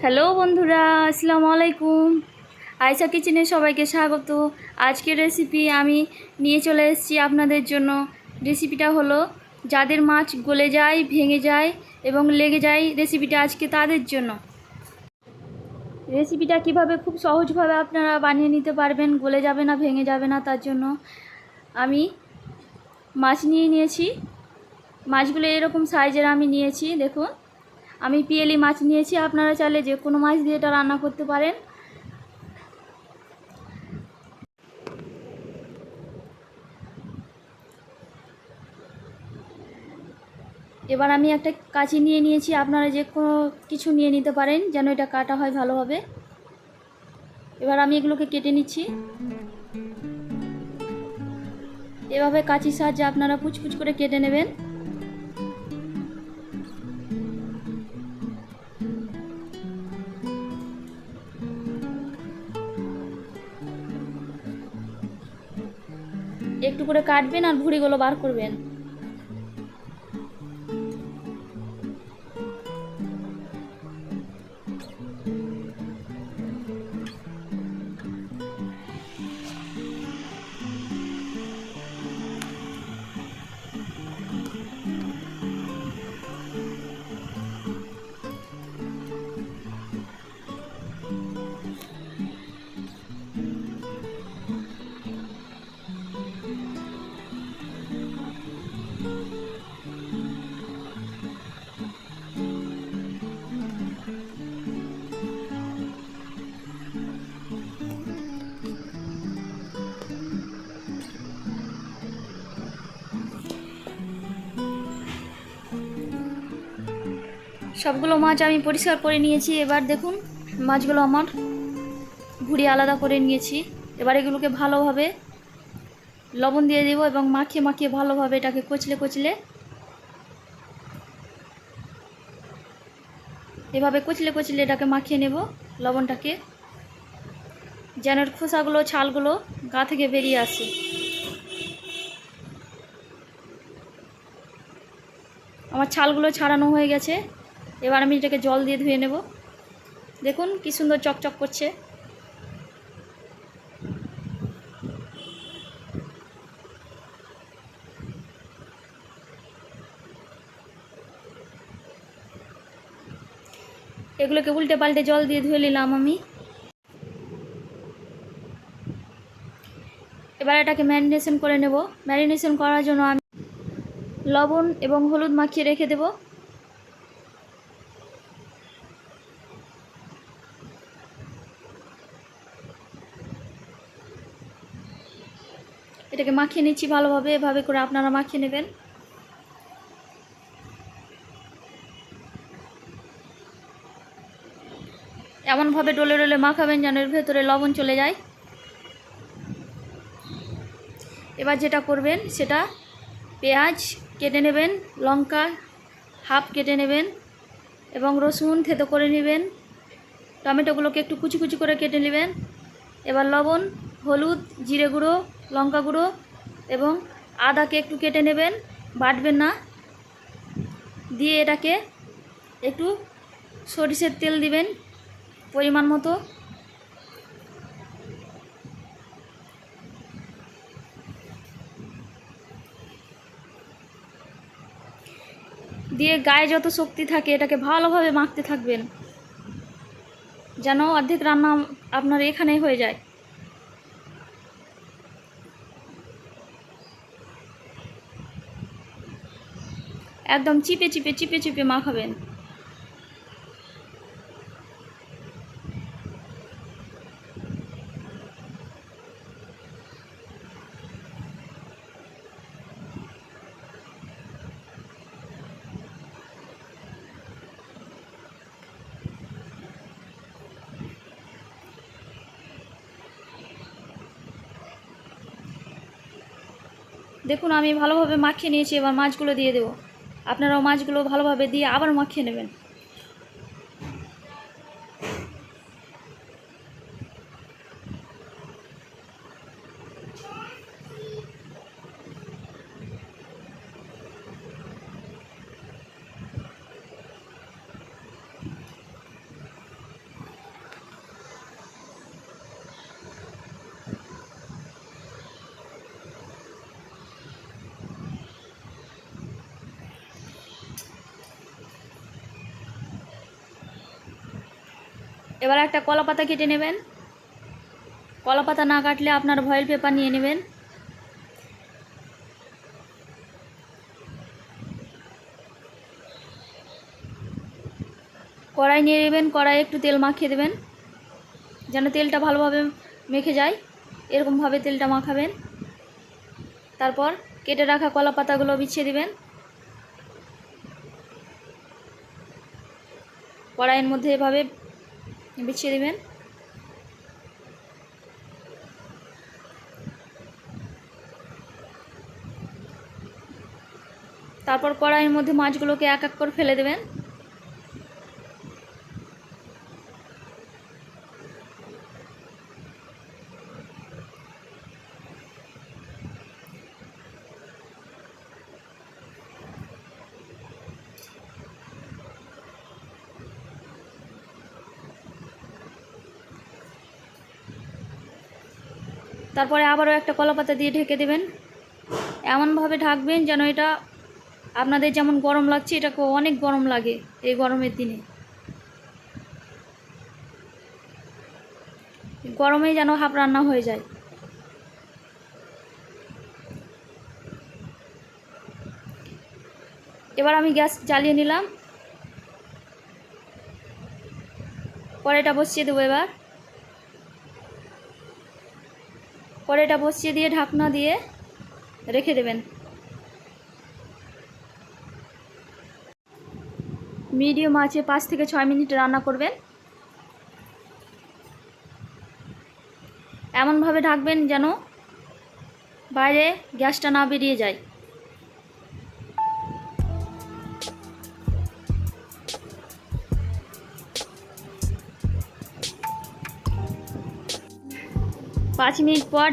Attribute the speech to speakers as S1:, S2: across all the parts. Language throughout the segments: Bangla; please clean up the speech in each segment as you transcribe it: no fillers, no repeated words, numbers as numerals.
S1: হ্যালো বন্ধুরা, আসসালামু আলাইকুম। আয়শা কিচেনে সবাইকে স্বাগত। আজকের রেসিপি আমি নিয়ে চলে এসেছি আপনাদের জন্য। রেসিপিটা হলো যাদের মাছ গলে যায়, ভেঙে যায় এবং লেগে যায়, রেসিপিটা আজকে তাদের জন্য। রেসিপিটা কিভাবে খুব সহজভাবে আপনারা বানিয়ে নিতে পারবেন, গলে যাবে না, ভেঙে যাবে না, তার জন্য আমি মাছ নিয়েছি। মাছগুলো এরকম সাইজের আমি নিয়েছি। দেখুন, আমি পিয়েলি মাছ নিয়েছি। আপনারা চাইলে যে কোনো মাছ দিয়ে এটা রান্না করতে পারেন। এবার আমি একটা কাঁচি নিয়ে নিয়েছি। আপনারা যে কোনো কিছু নিয়ে নিতে পারেন যেন এটা কাটা হয় ভালোভাবে। এবার আমি এগুলোকে কেটে নিচ্ছি। এভাবে কাঁচির সাহায্যে আপনারা কুচকুচ করে কেটে নেবেন। একটু করে কাটবেন আর ভুঁড়িগুলো বার করবেন। সবগুলো মাছ আমি পরিষ্কার করে নিয়েছি। এবার দেখুন, মাছগুলো আমার ভুঁড়ি আলাদা করে নিয়েছি। এবার এগুলোকে ভালোভাবে লবণ দিয়ে দেবো এবং মাখিয়ে মাখিয়ে ভালোভাবে এটাকে কচলে কচলে, এভাবে কচলে কচলে এটাকে মাখিয়ে নেব লবণটাকে, যেন এর খোসাগুলো, ছালগুলো গা থেকে বেরিয়ে আসে। আমার ছালগুলো ছাড়ানো হয়ে গেছে। এবার আমি এটাকে জল দিয়ে ধুয়ে নেব। দেখুন কি সুন্দর চকচক করছে। এগুলোকে উল্টে পাল্টে জল দিয়ে ধুয়ে নিলাম আমি। এবার এটাকে ম্যারিনেশন করে নেব। ম্যারিনেশন করার জন্য আমি লবণ এবং হলুদ মাখিয়ে রেখে দেব। এটাকে মাখিয়ে নিচ্ছি ভালোভাবে। এভাবে করে আপনারা মাখিয়ে নেবেন। এমনভাবে ডলে ডলে মাখাবেন যেন এর ভেতরে লবণ চলে যায়। এবার যেটা করবেন সেটা, পেঁয়াজ কেটে নেবেন, লঙ্কা হাফ কেটে নেবেন এবং রসুন থেতো করে নেবেন। টমেটোগুলোকে একটু কুচি কুচি করে কেটে নেবেন। এবার লবণ, হলুদ, জিরে গুঁড়ো, লঙ্কা গুঁড়ো এবং আদাকে একটু কেটে নেবেন, বাটবেন না। দিয়ে এটাকে একটু সরিষার তেল দিবেন পরিমাণ মতো। দিয়ে গায়ে যত শক্তি থাকে এটাকে ভালোভাবে মাখতে থাকবেন যেন অর্ধেক রান্না আপনার এখানেই হয়ে যায়। একদম চিপে চিপে চিপে চিপে মাখাবেন। দেখুন আমি ভালোভাবে মাখিয়ে নিয়েছি। এবার মাছগুলো দিয়ে দেবো। আপনারাও মাছগুলো ভালোভাবে দিয়ে আবার মাখিয়ে নেবেন। এবার একটা কলা পাতা কেটে নেবেন। কলা পাতা না কাটলে আপনার ফয়েল পেপার নিয়ে নেবেন। কড়াই নিয়ে নেবেন, কড়াইয়ে একটু তেল মাখিয়ে দেবেন যেন তেলটা ভালোভাবে মেখে যায়, এরকমভাবে তেলটা মাখাবেন। তারপর কেটে রাখা কলা পাতাগুলো বিছিয়ে দিবেন। কড়াইয়ের মধ্যে এভাবে বিছিয়ে দিবেন। তারপর কড়াইয়ের মধ্যে মাছগুলোকে এক এক করে ফেলে দেবেন। তারপরে আবারও একটা কলা পাতা দিয়ে ঢেকে দেবেন। এমনভাবে ঢাকবেন যেন এটা আপনাদের যেমন গরম লাগছে এটাকে অনেক গরম লাগে এই গরমের দিনে। গরমেই যেন হাফ রান্না হয়ে যায়। এবার আমি গ্যাস জ্বালিয়ে নিলাম। কড়াইটা বসিয়ে দেবো। এবার কড়াইটা বসিয়ে দিয়ে ঢাকনা দিয়ে রেখে দেবেন। মিডিয়াম আঁচে 5 থেকে 6 মিনিট রান্না করবেন। এমনভাবে ঢাকবেন যেন বাইরে গ্যাসটা না বেরিয়ে যায়। পাঁচ মিনিট পর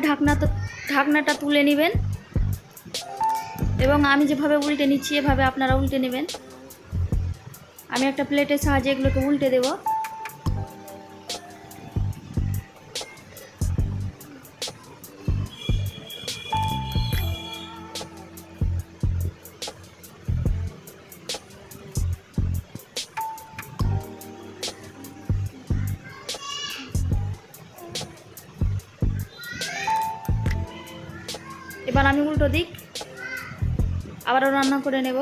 S1: ঢাকনাটা তুলে নেবেন এবং আমি যেভাবে উল্টে নিচ্ছি এভাবে আপনারা উল্টে নেবেন। আমি একটা প্লেটের সাহায্যে এগুলোকে উল্টে দেব। এবার আমি উল্টো দিক আবারও রান্না করে নেব।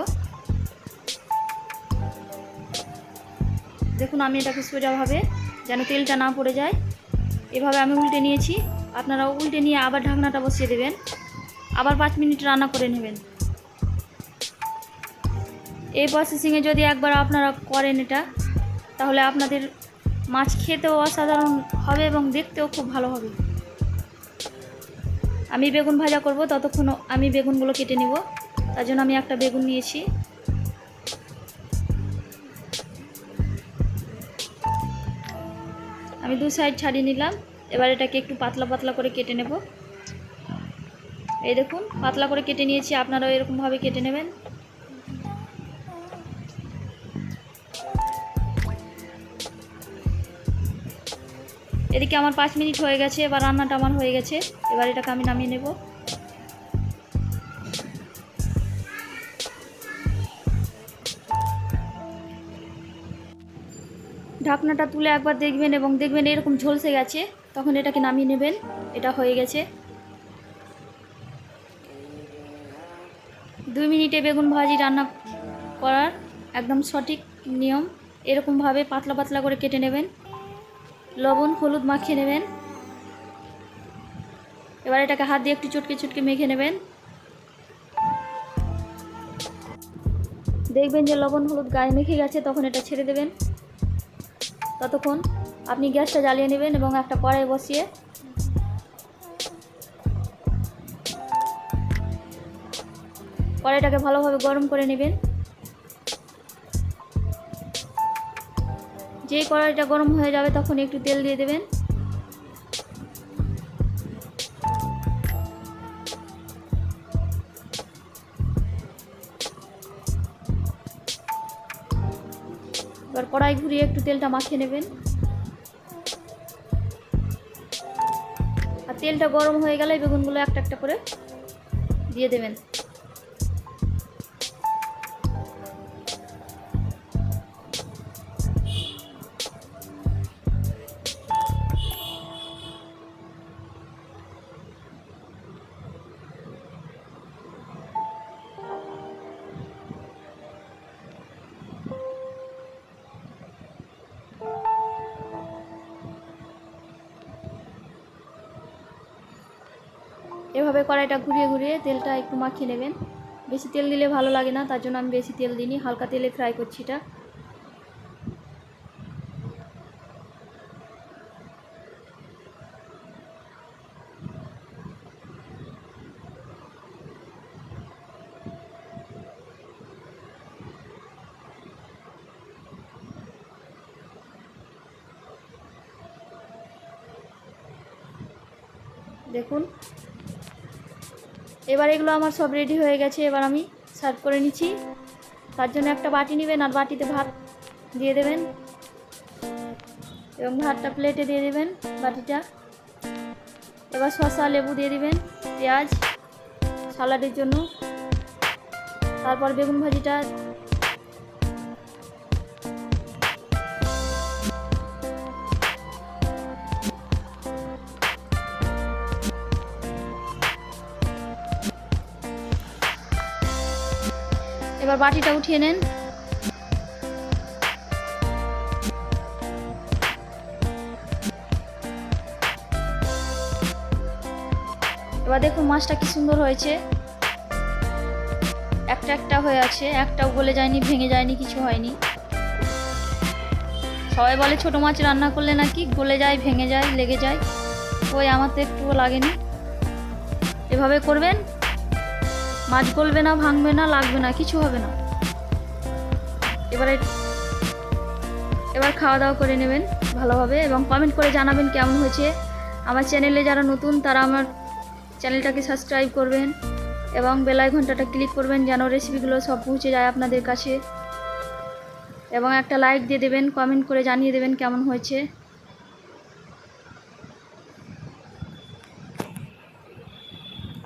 S1: দেখুন আমি এটাকে সোজাভাবে যেন তেলটা না পড়ে যায় এভাবে আমি উল্টে নিয়েছি। আপনারা উল্টে নিয়ে আবার ঢাকনাটা বসিয়ে দেবেন। আবার 5 মিনিট রান্না করে নেবেন। এই প্রসেসিংয়ে যদি একবার আপনারা করেন এটা, তাহলে আপনাদের মাছ খেতেও অসাধারণ হবে এবং দেখতেও খুব ভালো হবে। আমি বেগুন ভাজা করব, ততক্ষণ আমি বেগুনগুলো কেটে নিব। তার জন্য আমি একটা বেগুন নিয়েছি। আমি 2 সাইড ছাড়িয়ে নিলাম। এবার এটাকে একটু পাতলা পাতলা করে কেটে নেব। এই দেখুন পাতলা করে কেটে নিয়েছি, আপনারাও এরকমভাবে কেটে নেবেন। এদিকে আমার 5 মিনিট হয়ে গেছে। এবার রান্নাটা আমার হয়ে গেছে। এবার এটাকে আমি নামিয়ে নেব। ঢাকনাটা তুলে একবার দেখবেন এবং দেখবেন এরকম ঝলসে গেছে, তখন এটাকে নামিয়ে নেবেন। এটা হয়ে গেছে। 2 মিনিটে বেগুন ভাজি রান্না করার একদম সঠিক নিয়ম। এরকমভাবে পাতলা পাতলা করে কেটে নেবেন, লবণ হলুদ মাখিয়ে নেবেন। এবার এটাকে হাত দিয়ে একটু চটকে চটকে মেখে নেবেন। দেখবেন যে লবণ হলুদ গায়ে মেখে গেছে, তখন এটা ছেড়ে দেবেন। ততক্ষণ আপনি গ্যাসটা জ্বালিয়ে নেবেন এবং একটা কড়াই বসিয়ে কড়াইটাকে ভালোভাবে গরম করে নেবেন। যেই কড়াইটা গরম হয়ে যাবে তখন একটু তেল দিয়ে দেবেন। এবার কড়াই ঘুরিয়ে একটু তেলটা মাখিয়ে নেবেন। আর তেলটা গরম হয়ে গেলে বেগুনগুলো একটা একটা করে দিয়ে দেবেন। এভাবে কড়াইটা ঘুরিয়ে ঘুরিয়ে তেলটা একটু মাখিয়ে নেবেন। বেশি তেল দিলে ভালো লাগে না, তার জন্য আমি বেশি তেল দিইনি, হালকা তেলে ফ্রাই করছি এটা। দেখুন এবার এগুলো আমার সব রেডি হয়ে গেছে। এবার আমি সার্ভ করে নিচ্ছি। তার জন্য একটা বাটি নেবেন আর বাটিতে ভাত দিয়ে দেবেন এবং ভাতটা প্লেটে দিয়ে দেবেন বাটিটা। এবার শসা লেবু দিয়ে দিবেন, পেঁয়াজ সালাডের জন্য, তারপর বেগুন ভাজিটা এবার বাটিটা উঠিয়ে নেন। এবার দেখুন মাছটা কি সুন্দর হয়েছে, একটা একটা হয়ে আছে, একটাও গলে যায়নি, ভেঙে যায়নি, কিছু হয়নি। সবাই বলে ছোট মাছ রান্না করলে নাকি গলে যায়, ভেঙে যায়, লেগে যায়, ওই আমার তো একটুও লাগেনি। এভাবে করবেন, মাছ গলবে না, ভাঙবে না, লাগবে না, কিছু হবে না। এবার খাওয়া দাওয়া করে নেবেন ভালোভাবে এবং কমেন্ট করে জানাবেন কেমন হয়েছে। আমার চ্যানেলে যারা নতুন তারা আমার চ্যানেলটাকে সাবস্ক্রাইব করবেন এবং বেল আইকনটা ক্লিক করবেন যেন রেসিপিগুলো সব পৌঁছে যায় আপনাদের কাছে, এবং একটা লাইক দিয়ে দেবেন, কমেন্ট করে জানিয়ে দেবেন কেমন হয়েছে।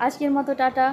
S1: আজকের মতো টাটা।